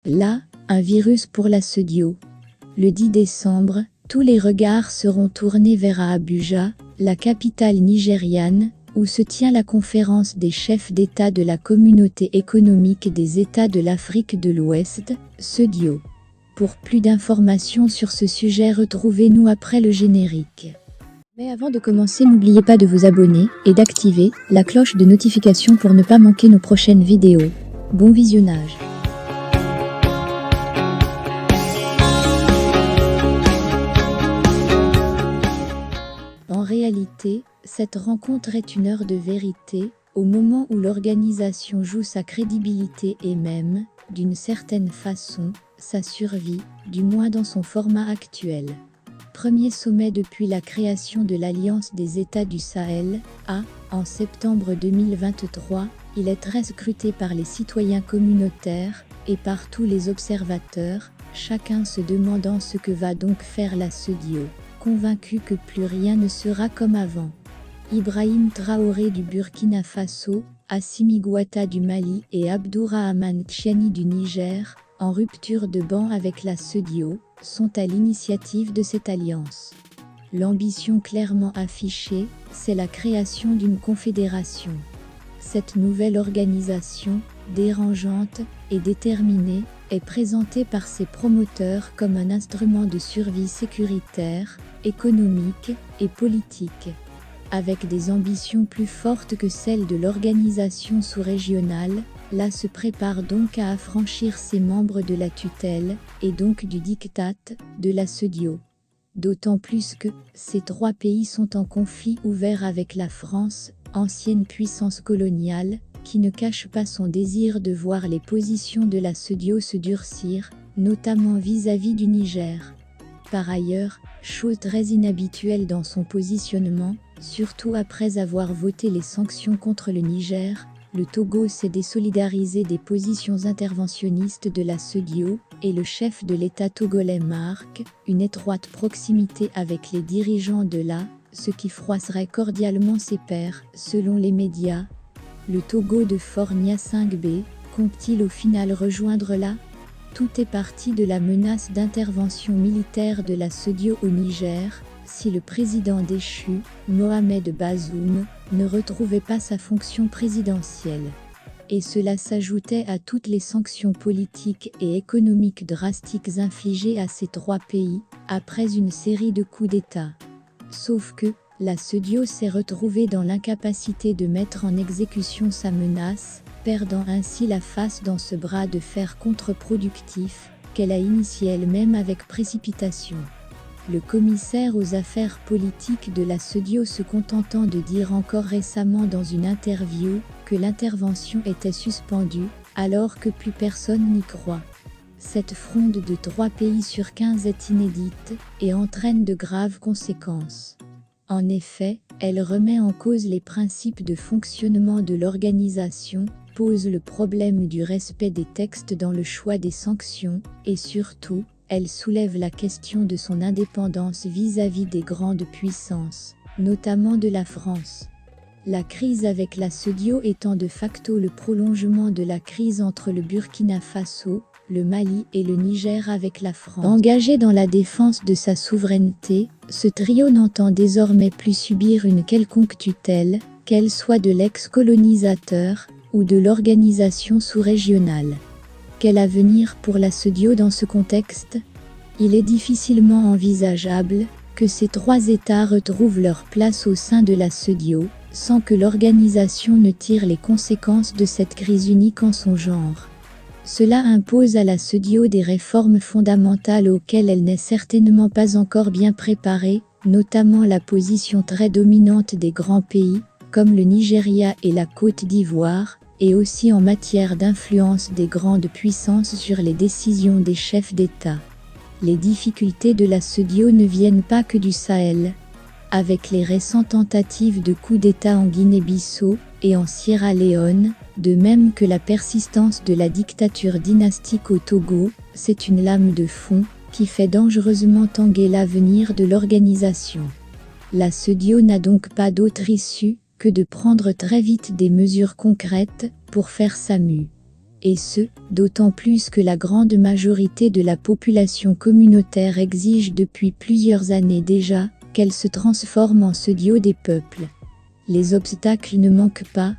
Là, un virus pour la Sudio. Le 10 décembre, tous les regards seront tournés vers Abuja, la capitale nigériane, où se tient la conférence des chefs d'État de la Communauté économique des États de l'Afrique de l'Ouest, Sudio. Pour plus d'informations sur ce sujet, retrouvez-nous après le générique. Mais avant de commencer, n'oubliez pas de vous abonner et d'activer la cloche de notification pour ne pas manquer nos prochaines vidéos. Bon visionnage. En réalité, cette rencontre est une heure de vérité, au moment où l'organisation joue sa crédibilité et même, d'une certaine façon, sa survie, du moins dans son format actuel. Premier sommet depuis la création de l'Alliance des États du Sahel, en septembre 2023, il est très scruté par les citoyens communautaires et par tous les observateurs, chacun se demandant ce que va donc faire la Sudio, convaincu que plus rien ne sera comme avant. Ibrahim Traoré du Burkina Faso, Assimi Goïta du Mali et Abdourahmane Tchiani du Niger, en rupture de banc avec la Sudio, sont à l'initiative de cette alliance. L'ambition clairement affichée, c'est la création d'une confédération. Cette nouvelle organisation, dérangeante et déterminée, est présentée par ses promoteurs comme un instrument de survie sécuritaire, économique et politique. Avec des ambitions plus fortes que celles de l'organisation sous-régionale, la se prépare donc à affranchir ses membres de la tutelle, et donc du diktat, de la Sudio. D'autant plus que, ces trois pays sont en conflit ouvert avec la France, ancienne puissance coloniale, qui ne cache pas son désir de voir les positions de la Sudio se durcir, notamment vis-à-vis du Niger. Par ailleurs, chose très inhabituelle dans son positionnement, surtout après avoir voté les sanctions contre le Niger, le Togo s'est désolidarisé des positions interventionnistes de la Sudio, et le chef de l'État togolais marque une étroite proximité avec les dirigeants de ce qui froisserait cordialement ses pairs, selon les médias. Le Togo de Faure Gnassingbé compte-t-il au final rejoindre Tout est parti de la menace d'intervention militaire de la Sudio au Niger, si le président déchu, Mohamed Bazoum, ne retrouvait pas sa fonction présidentielle. Et cela s'ajoutait à toutes les sanctions politiques et économiques drastiques infligées à ces trois pays, après une série de coups d'État. Sauf que, la Sudio s'est retrouvée dans l'incapacité de mettre en exécution sa menace, perdant ainsi la face dans ce bras de fer contre-productif, qu'elle a initié elle-même avec précipitation. Le commissaire aux affaires politiques de la Sudio se contentant de dire encore récemment dans une interview que l'intervention était suspendue, alors que plus personne n'y croit. Cette fronde de 3 pays sur 15 est inédite et entraîne de graves conséquences. En effet, elle remet en cause les principes de fonctionnement de l'organisation, pose le problème du respect des textes dans le choix des sanctions, et surtout, elle soulève la question de son indépendance vis-à-vis des grandes puissances, notamment de la France. La crise avec la Sudio étant de facto le prolongement de la crise entre le Burkina Faso, le Mali et le Niger avec la France. Engagé dans la défense de sa souveraineté, ce trio n'entend désormais plus subir une quelconque tutelle, qu'elle soit de l'ex-colonisateur ou de l'organisation sous-régionale. Quel avenir pour la Sudio dans ce contexte? Il est difficilement envisageable que ces 3 États retrouvent leur place au sein de la Sudio, sans que l'organisation ne tire les conséquences de cette crise unique en son genre. Cela impose à la Sudio des réformes fondamentales auxquelles elle n'est certainement pas encore bien préparée, notamment la position très dominante des grands pays, comme le Nigeria et la Côte d'Ivoire, et aussi en matière d'influence des grandes puissances sur les décisions des chefs d'État. Les difficultés de la Sudio ne viennent pas que du Sahel. Avec les récentes tentatives de coup d'État en Guinée-Bissau et en Sierra Leone, de même que la persistance de la dictature dynastique au Togo, c'est une lame de fond qui fait dangereusement tanguer l'avenir de l'organisation. La Sudio n'a donc pas d'autre issue que de prendre très vite des mesures concrètes pour faire sa mue. et ce, d'autant plus que la grande majorité de la population communautaire exige depuis plusieurs années déjà qu'elle se transforme en studio des peuples. Les obstacles ne manquent pas.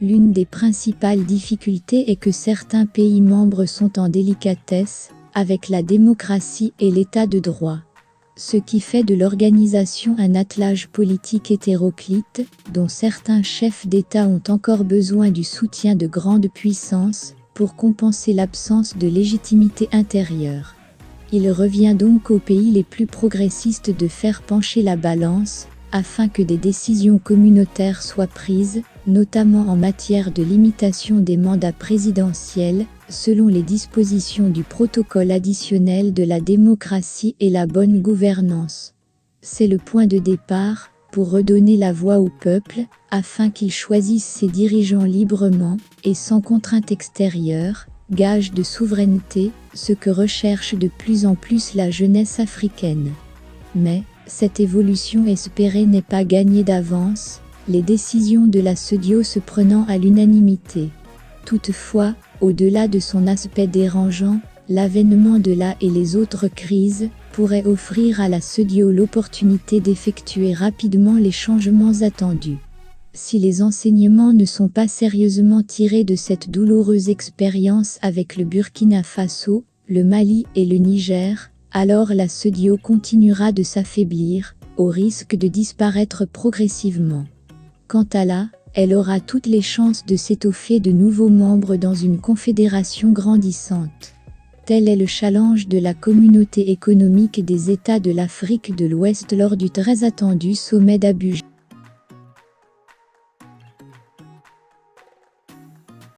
L'une des principales difficultés est que certains pays membres sont en délicatesse avec la démocratie et l'état de droit. Ce qui fait de l'organisation un attelage politique hétéroclite, dont certains chefs d'État ont encore besoin du soutien de grandes puissances pour compenser l'absence de légitimité intérieure. Il revient donc aux pays les plus progressistes de faire pencher la balance, afin que des décisions communautaires soient prises, notamment en matière de limitation des mandats présidentiels, selon les dispositions du protocole additionnel de la démocratie et la bonne gouvernance. C'est le point de départ, pour redonner la voix au peuple, afin qu'il choisisse ses dirigeants librement, et sans contrainte extérieure, gage de souveraineté, ce que recherche de plus en plus la jeunesse africaine. Mais, cette évolution espérée n'est pas gagnée d'avance, les décisions de la CEDEAO se prenant à l'unanimité. Toutefois, au-delà de son aspect dérangeant, l'avènement de la et les autres crises pourrait offrir à la CEDEAO l'opportunité d'effectuer rapidement les changements attendus. Si les enseignements ne sont pas sérieusement tirés de cette douloureuse expérience avec le Burkina Faso, le Mali et le Niger, alors la CEDEAO continuera de s'affaiblir, au risque de disparaître progressivement. Quant à la, elle aura toutes les chances de s'étoffer de nouveaux membres dans une confédération grandissante. Tel est le challenge de la communauté économique des États de l'Afrique de l'Ouest lors du très attendu sommet d'Abuja.